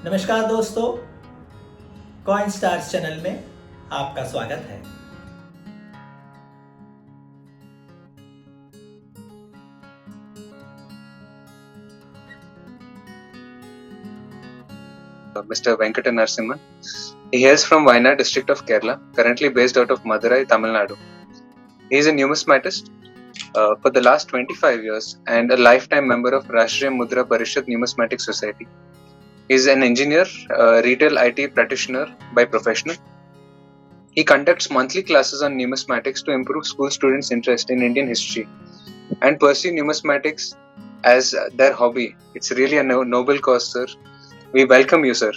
नमस्कार दोस्तों, coin stars channel में आपका स्वागत है। Mr. Venkata Narasimhan. He hails from Wayanad district of Kerala, currently based out of Madurai, Tamil Nadu. He is a numismatist for the last 25 years and a lifetime member of Rashtriya Mudra Parishad Numismatic Society. He is an engineer, retail IT practitioner by profession. He conducts monthly classes on numismatics to improve school students' interest in Indian history and pursue numismatics as their hobby. It's really a noble cause, sir. We welcome you, sir.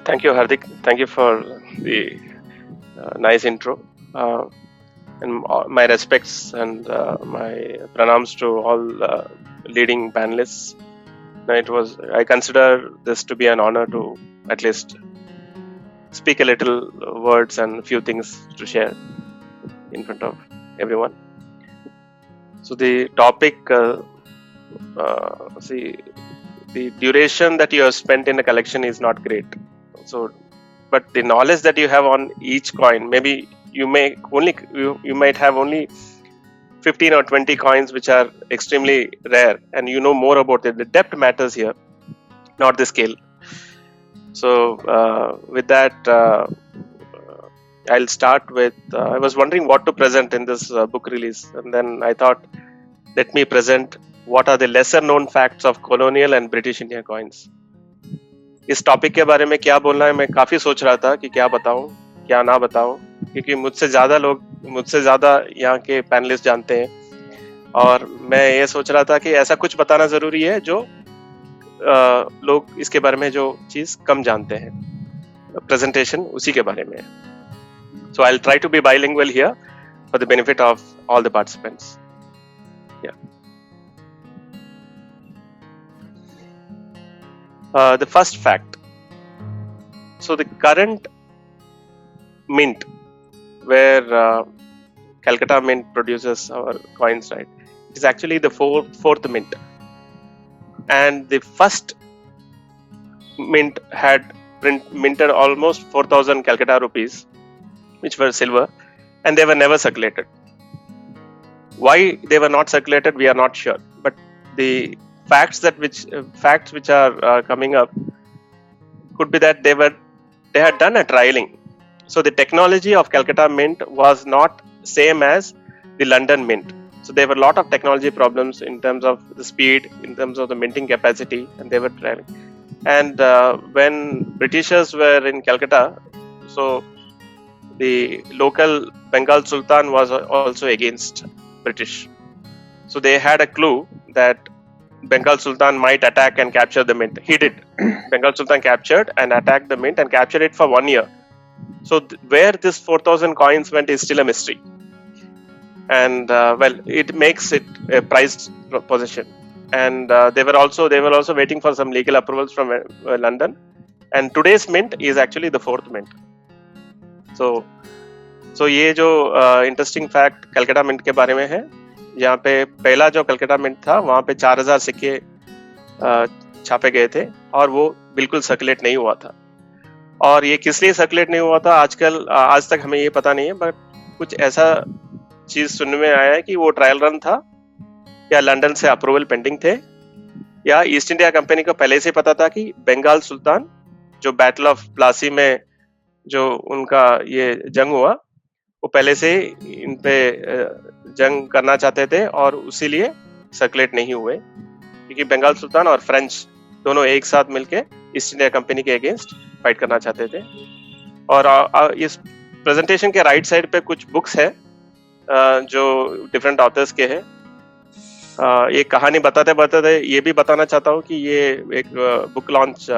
Thank you, Hardik. Thank you for the nice intro. And my respects and my pranams to all leading panelists. I consider this to be an honor to at least speak a little words and a few things to share in front of everyone. So the topic, the duration that you have spent in the collection is not great. So, but the knowledge that you have on each coin, maybe you might have only 15 or 20 coins which are extremely rare, and you know more about it. The depth matters here, not the scale. So, with that, I'll start with. I was wondering what to present in this book release, and then I thought, let me present what are the lesser known facts of colonial and British India coins. इस topic के बारे में क्या बोलना है, मैं काफ़ी सोच रहा था कि क्या बताऊं, क्या ना बताऊं, क्योंकि मुझसे ज़्यादा यहाँ के पैनलिस्ट जानते हैं, और मैं ये सोच रहा था कि ऐसा कुछ बताना ज़रूरी है जो लोग इसके बारे में जो चीज़ कम जानते हैं। प्रेजेंटेशन उसी के बारे में है। So I'll try to be bilingual here for the benefit of all the participants. Yeah. The first fact. So the current mint, where Calcutta Mint produces our coins, right, is actually the fourth mint, and the first mint had minted almost 4,000 Calcutta rupees, which were silver, and they were never circulated. Why they were not circulated, we are not sure, but the facts which are coming up could be that they had done a trialing. So the technology of Calcutta Mint was not same as the London Mint. So there were a lot of technology problems in terms of the speed, in terms of the minting capacity, and they were trialing. And when Britishers were in Calcutta, so the local Bengal Sultan was also against British. So they had a clue that Bengal Sultan might attack and capture the mint. He did. Bengal Sultan captured and attacked the mint and captured it for 1 year. So where this 4,000 coins went is still a mystery. And it makes it a prized possession. And they were also waiting for some legal approvals from London. And today's mint is actually the fourth mint. So ये जो interesting fact Calcutta Mint के बारे में है, यहाँ पे पहला जो कलकत्ता मिंट था वहाँ पे 4,000 सिक्के छापे गए थे और वो बिल्कुल सर्कुलेट नहीं हुआ था। और ये किस लिए सर्कुलेट नहीं हुआ था आज तक हमें ये पता नहीं है, बट कुछ ऐसा चीज सुनने में आया है कि वो ट्रायल रन था, या लंदन से अप्रूवल पेंडिंग थे, या ईस्ट इंडिया कंपनी को पहले से पता था कि बंगाल सुल्तान जो बैटल ऑफ प्लासी में जो उनका ये जंग हुआ, वो पहले से इन पे जंग करना चाहते थे और इसीलिए सर्कुलेट नहीं हुए, क्योंकि बंगाल सुल्तान और फ्रेंच दोनों एक साथ मिलके ईस्ट इंडिया कंपनी के अगेंस्ट फाइट करना चाहते थे। और इस प्रेजेंटेशन के राइट साइड पे कुछ बुक्स है जो डिफरेंट ऑथर्स के हैं। ये कहानी बताते ये भी बताना चाहता हूँ कि ये एक बुक लॉन्च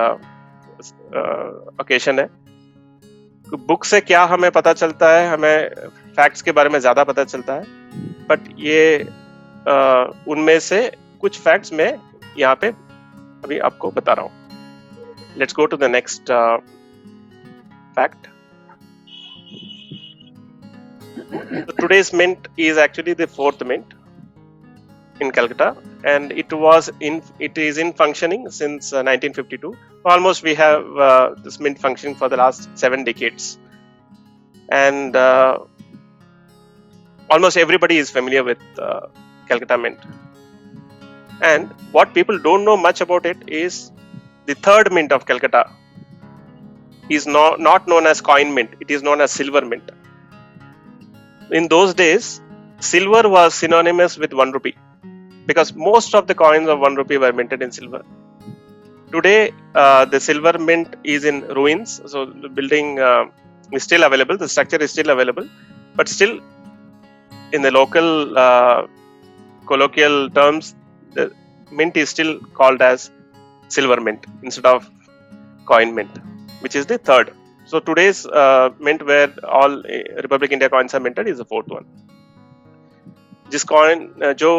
ओकेशन है। बुक से क्या हमें पता चलता है, हमें फैक्ट्स के बारे में ज्यादा पता चलता है, बट ये उनमें से कुछ फैक्ट्स मैं यहाँ पे अभी आपको बता रहा हूँ। Let's go to the next fact. Today's mint is actually the fourth mint, in Calcutta, and it is in functioning since 1952. Almost we have this mint functioning for the last 7 decades, and almost everybody is familiar with Calcutta Mint. And what people don't know much about it is the third mint of Calcutta is not known as coin mint, it is known as silver mint. In those days, silver was synonymous with 1 rupee because most of the coins of 1 rupee were minted in silver. Today, the silver mint is in ruins, so the building is still available, the structure is still available, but still in the local colloquial terms, the mint is still called as silver mint instead of coin mint, which is the third. So today's mint where all Republic India coins are minted is the fourth one. जिस coin जो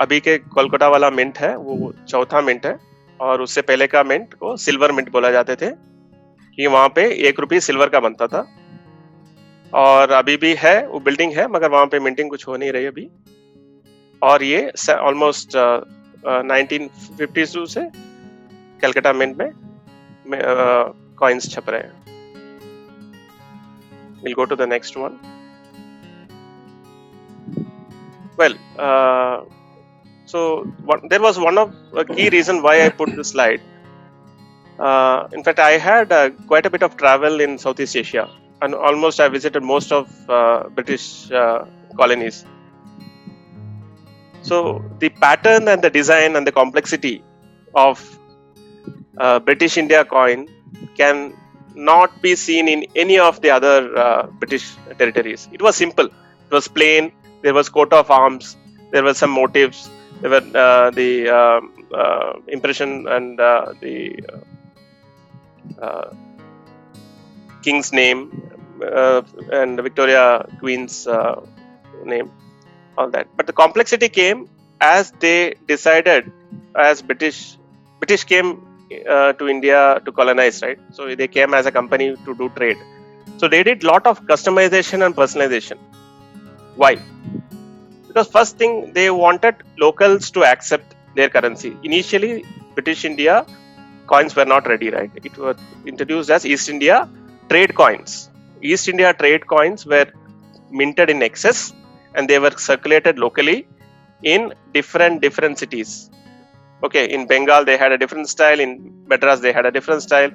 अभी के कोलकाता वाला mint है वो चौथा mint है, और उससे पहले का मिंट को सिल्वर मिंट बोला जाते थे कि वहाँ पे 1 रुपये सिल्वर का बनता था, और अभी भी है वो बिल्डिंग है मगर वहाँ पे मिंटिंग कुछ हो नहीं रही अभी। और ये ऑलमोस्ट 1952 से कलकत्ता मिंट में कॉइन्स छप रहे हैं। We'll go to the next one. Well, there was one of a key reason why I put this slide. In fact, I had quite a bit of travel in Southeast Asia, and almost I visited most of British colonies. So the pattern and the design and the complexity of British India coin can not be seen in any of the other British territories. It was simple, it was plain. There was coat of arms, there were some motifs, there were the impression and the king's name and Victoria Queen's name, all that. But the complexity came as they decided, as British came to India to colonize, right? So they came as a company to do trade. So they did lot of customization and personalization. Why? Because first thing, they wanted locals to accept their currency. Initially, British India coins were not ready, right? It was introduced as East India trade coins. East India trade coins were minted in excess and they were circulated locally in different cities. Okay, in Bengal they had a different style, in Madras they had a different style,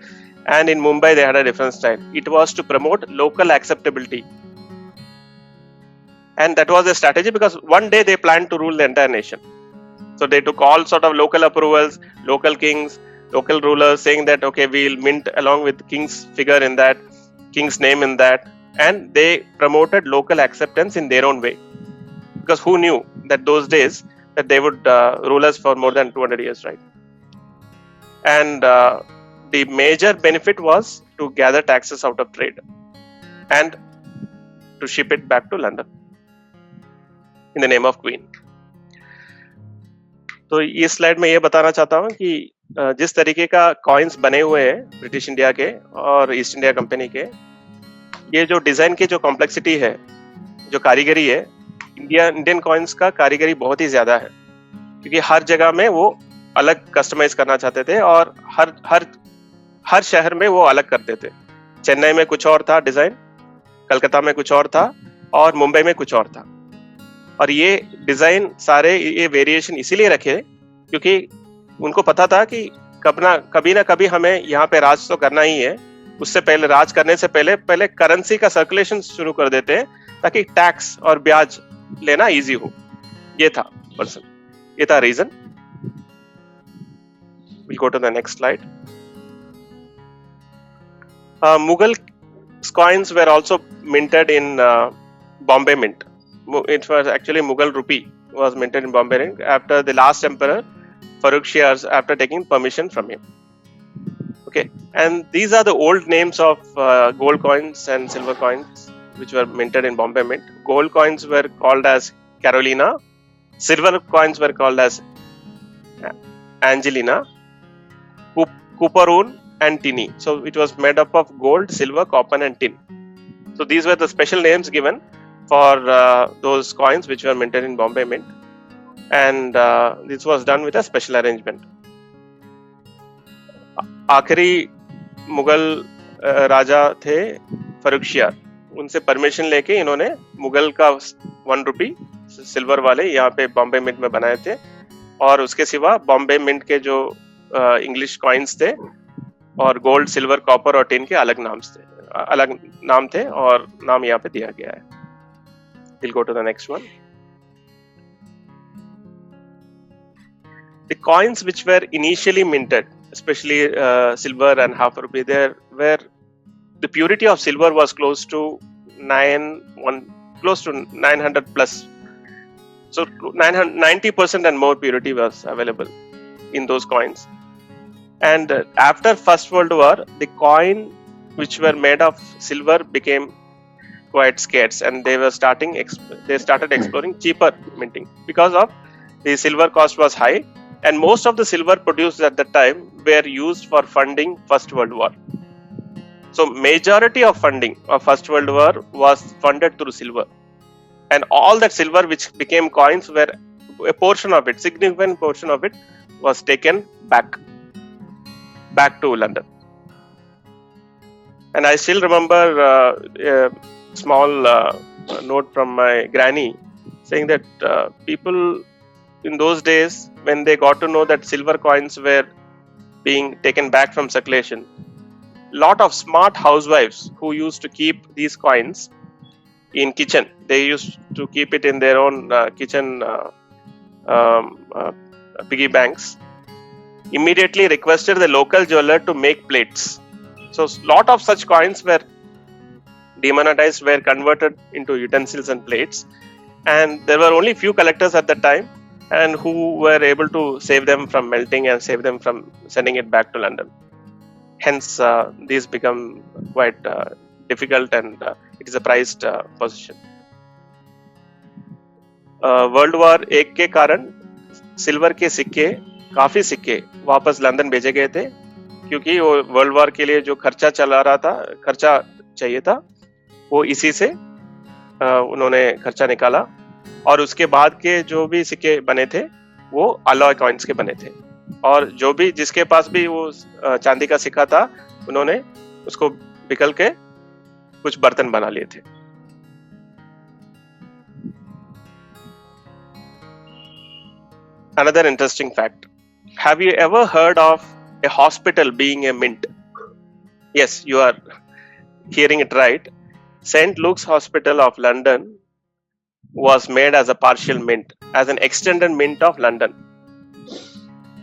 and in Mumbai they had a different style. It was to promote local acceptability. And that was a strategy because one day they planned to rule the entire nation. So they took all sort of local approvals, local kings, local rulers saying that, okay, we'll mint along with king's figure in that, king's name in that. And they promoted local acceptance in their own way. Because who knew that those days that they would rule us for more than 200 years, right? And the major benefit was to gather taxes out of trade and to ship it back to London in the name of Queen. तो इस slide में ये बताना चाहता हूँ कि जिस तरीके का कॉइन्स बने हुए हैं ब्रिटिश इंडिया के और ईस्ट इंडिया कंपनी के, ये जो डिजाइन की जो कॉम्प्लेक्सिटी है, जो कारीगरी है, इंडियन कॉइन्स का कारीगरी बहुत ही ज्यादा है, क्योंकि हर जगह में वो अलग कस्टमाइज करना चाहते थे और हर शहर में वो अलग करते थे। चेन्नई में कुछ और था डिजाइन, कलकत्ता में कुछ और था और मुंबई में कुछ और था। और ये डिजाइन सारे ये वेरिएशन इसीलिए रखे क्योंकि उनको पता था कि कभी ना कभी हमें यहाँ पे राज तो करना ही है। उससे पहले, राज करने से पहले करेंसी का सर्कुलेशन शुरू कर देते हैं ताकि टैक्स और ब्याज लेना इजी हो। ये था पर्सन, ये था reason. We'll go to the next slide. Mughal coins were also minted in Bombay Mint. It was actually Mughal rupee was minted in Bombay Mint after the last emperor Farrukh Shiars, after taking permission from him. Okay, and these are the old names of gold coins and silver coins which were minted in Bombay Mint. Gold coins were called as Carolina, silver coins were called as Angelina, Cooperoon and Tinny. So it was made up of gold, silver, copper and tin. So these were the special names given for those coins which were minted in Bombay Mint. and this was done with a special arrangement. आखिरी मुगल राजा थे फर्रुखशियार, उनसे permission लेके इन्होंने मुगल का 1 रुपी silver वाले यहाँ पे Bombay mint में बनाए थे, और उसके सिवा बॉम्बे मिंट के जो इंग्लिश कॉइन्स थे और गोल्ड, सिल्वर, कॉपर और टिन के अलग नाम थे और नाम यहाँ पे दिया गया है. We'll go to the next one. The coins which were initially minted, especially silver and half a rupee, there where the purity of silver was close to 900 plus. So 90% and more purity was available in those coins. And after First World War, the coin which were made of silver became quite scarce, and they started exploring cheaper minting because of the silver cost was high, and most of the silver produced at that time were used for funding First World War. So majority of funding of First World War was funded through silver, and all that silver which became coins were a portion of it, significant portion of it was taken back to London. And I still remember a small note from my granny saying that people in those days, when they got to know that silver coins were being taken back from circulation, lot of smart housewives who used to keep these coins in kitchen, they used to keep it in their own kitchen piggy banks, immediately requested the local jeweler to make plates. So lot of such coins were demonetized, were converted into utensils and plates, and there were only few collectors at that time and who were able to save them from melting and save them from sending it back to London. Hence these become quite difficult, and it is a prized position. World war 1 के कारण silver के सिक्के, काफी सिक्के वापस London भेजे गए थे, क्योंकि वो वर्ल्ड वॉर के लिए जो खर्चा चाहिए था वो इसी से उन्होंने खर्चा निकाला, और उसके बाद के जो भी सिक्के बने थे वो अलॉय कॉइन्स के बने थे, और जो भी जिसके पास भी वो चांदी का सिक्का था उन्होंने उसको बिकल के कुछ बर्तन बना लिए थे. Another interesting fact. Have you ever heard of a hospital being a mint? Yes, you are hearing it right. St. Luke's Hospital of London was made as a partial mint, as an extended mint of London.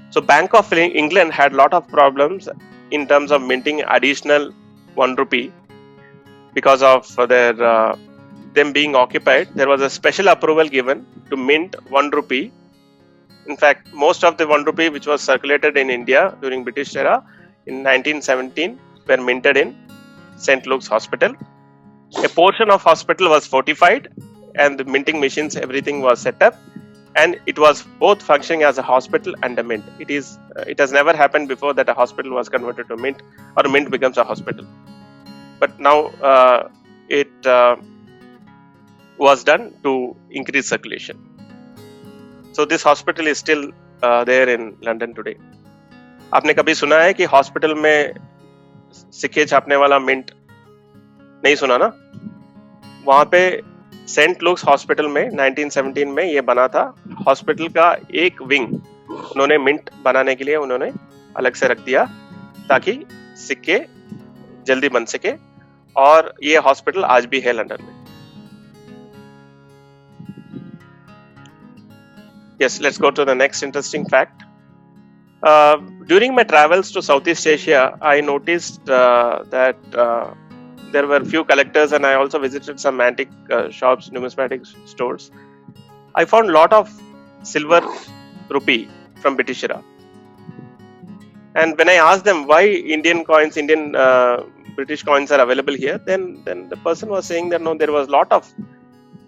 So Bank of England had a lot of problems in terms of minting additional 1 rupee because of their them being occupied. There was a special approval given to mint 1 rupee. In fact, most of the 1 rupee which was circulated in India during British era in 1917 were minted in St. Luke's Hospital. A portion of hospital was fortified, and the minting machines, everything was set up, and it was both functioning as a hospital and a mint. It has never happened before that a hospital was converted to mint, or a mint becomes a hospital. But now it was done to increase circulation. So this hospital is still there in London today. आपने कभी सुना है कि hospital में सिक्के छापने वाला mint? नहीं सुना ना? वहां पे सेंट लुक्स हॉस्पिटल में 1917 में ये बना था. हॉस्पिटल का एक विंग उन्होंने मिंट बनाने के लिए उन्होंने अलग से रख दिया ताकि सिक्के जल्दी बन सके, और ये हॉस्पिटल आज भी है लंदन में. Yes, let's go to the next interesting fact. During my travels to Southeast Asia, I noticed that there were few collectors, and I also visited some antique shops, numismatic stores. I found lot of silver rupee from British era. And when I asked them why Indian British coins are available here, then the person was saying that no, there was lot of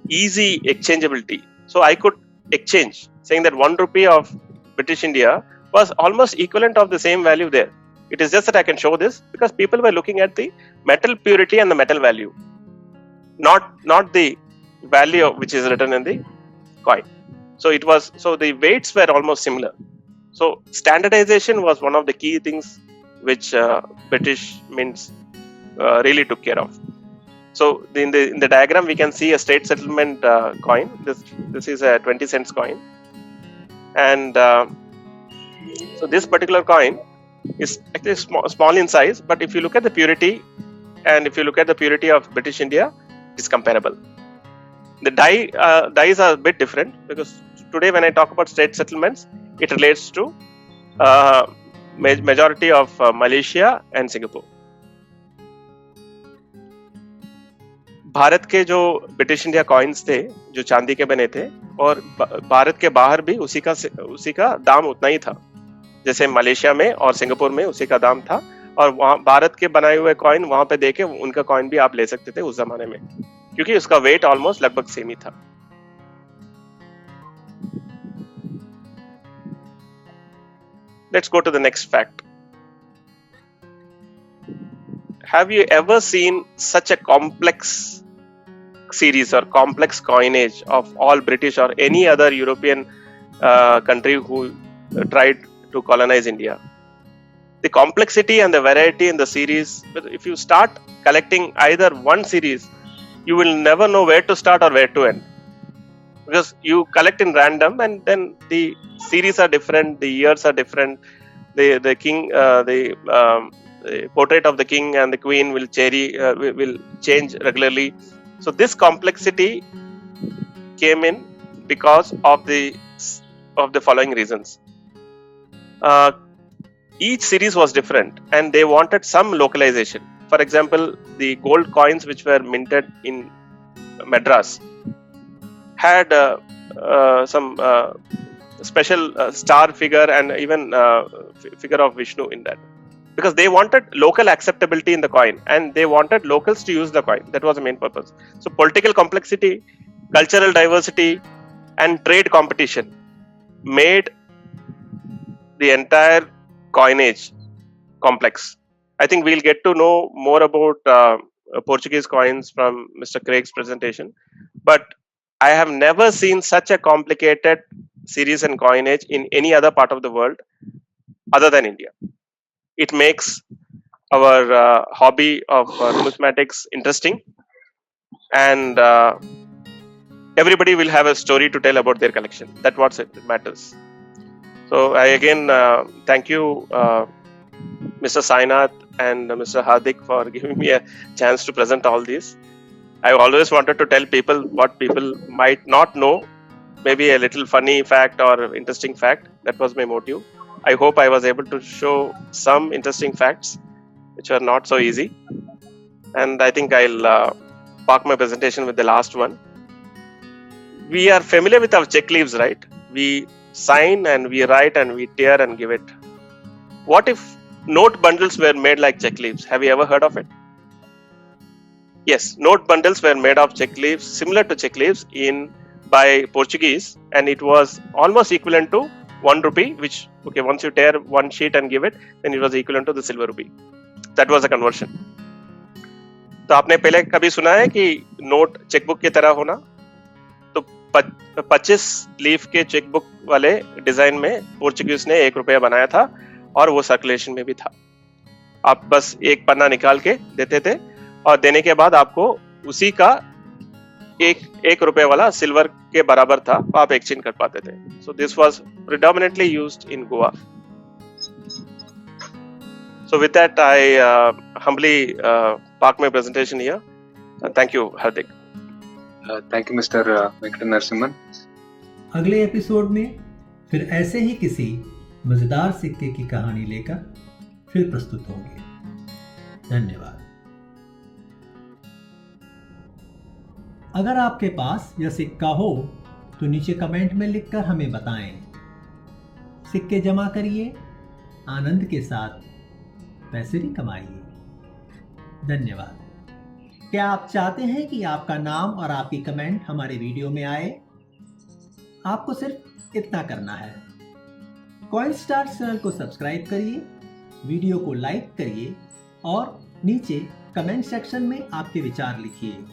easy exchangeability. So I could exchange, saying that 1 rupee of British India was almost equivalent of the same value there. It is just that I can show this because people were looking at the metal purity and the metal value, not the value which is written in the coin. So the weights were almost similar. So standardization was one of the key things which British mints really took care of. So in the diagram we can see a state settlement coin. This is a 20 cents coin, and so this particular coin is actually small in size, but if you look at the purity and if you look at the purity of British India, it's comparable. The dies are a bit different, because today when I talk about state settlements, it relates to majority of Malaysia and Singapore. Bharat के जो British India coins थे जो चांदी के बने थे, और भारत के बाहर भी उसी का दाम उतना ही था, जैसे मलेशिया में और सिंगापुर में उसी का दाम था, और वहाँ भारत के बनाए हुए कॉइन वहां पे देके उनका कॉइन भी आप ले सकते थे उस जमाने में, क्योंकि उसका वेट ऑलमोस्ट लगभग सेम ही था. Let's go to the next fact. Have you ever seen such a complex series or complex coinage of all British or any other European country who tried to colonize India? The complexity and the variety in the series, if you start collecting either one series, you will never know where to start or where to end, because you collect in random and then the series are different, the years are different, the king, the portrait of the king and the queen will change regularly. So this complexity came in because of the following reasons. Each series was different and they wanted some localization. For example, the gold coins which were minted in Madras had some special star figure and even figure of Vishnu in that, because they wanted local acceptability in the coin and they wanted locals to use the coin. That was the main purpose. So political complexity, cultural diversity and trade competition made the entire coinage complex. I think we'll get to know more about Portuguese coins from Mr. Craig's presentation, but I have never seen such a complicated series and coinage in any other part of the world other than India. It makes our hobby of numismatics interesting, and everybody will have a story to tell about their collection. That's what matters. So I again thank you, Mr. Sainath and Mr. Hardik, for giving me a chance to present all these. I always wanted to tell people what people might not know, maybe a little funny fact or interesting fact. That was my motive. I hope I was able to show some interesting facts which are not so easy. And I think I'll park my presentation with the last one. We are familiar with our check leaves, right? We sign and we write and we tear and give it. What if note bundles were made like check leaves? Have you ever heard of it? Yes, note bundles were made of check leaves, similar to check leaves by Portuguese, and it was almost equivalent to 1 rupee, which, okay, once you tear one sheet and give it, then it was equivalent to the silver rupee. That was a conversion. तो आपने पहले कभी सुना है कि note chequebook की तरह होना? तो 25 लीफ के चेकबुक वाले डिजाइन में पोर्चुगीज ने 1 रुपया बनाया था और वो सर्कुलेशन में भी था. आप बस एक पन्ना निकाल के देते थे और देने के बाद आपको उसी का एक रुपए वाला सिल्वर के बराबर था, आप एक्सचेंज कर पाते थे. So this was predominantly used in Goa. So with that, I humbly park my presentation here. Thank you, Hardik. Thank you, Mr. Venkata Narasimhan. अगले एपिसोड में फिर ऐसे ही किसी मजेदार सिक्के की कहानी लेकर फिर प्रस्तुत होंगे. धन्यवाद. अगर आपके पास यह सिक्का हो तो नीचे कमेंट में लिखकर हमें बताएं. सिक्के जमा करिए, आनंद के साथ पैसे भी कमाइए. धन्यवाद. क्या आप चाहते हैं कि आपका नाम और आपकी कमेंट हमारे वीडियो में आए? आपको सिर्फ इतना करना है. कॉइनस्टार्स चैनल को सब्सक्राइब करिए, वीडियो को लाइक करिए और नीचे कमेंट सेक्शन में आपके विचार लिखिए.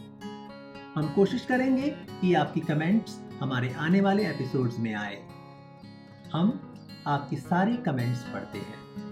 हम कोशिश करेंगे कि आपकी कमेंट्स हमारे आने वाले एपिसोड्स में आए। हम आपकी सारी कमेंट्स पढ़ते हैं।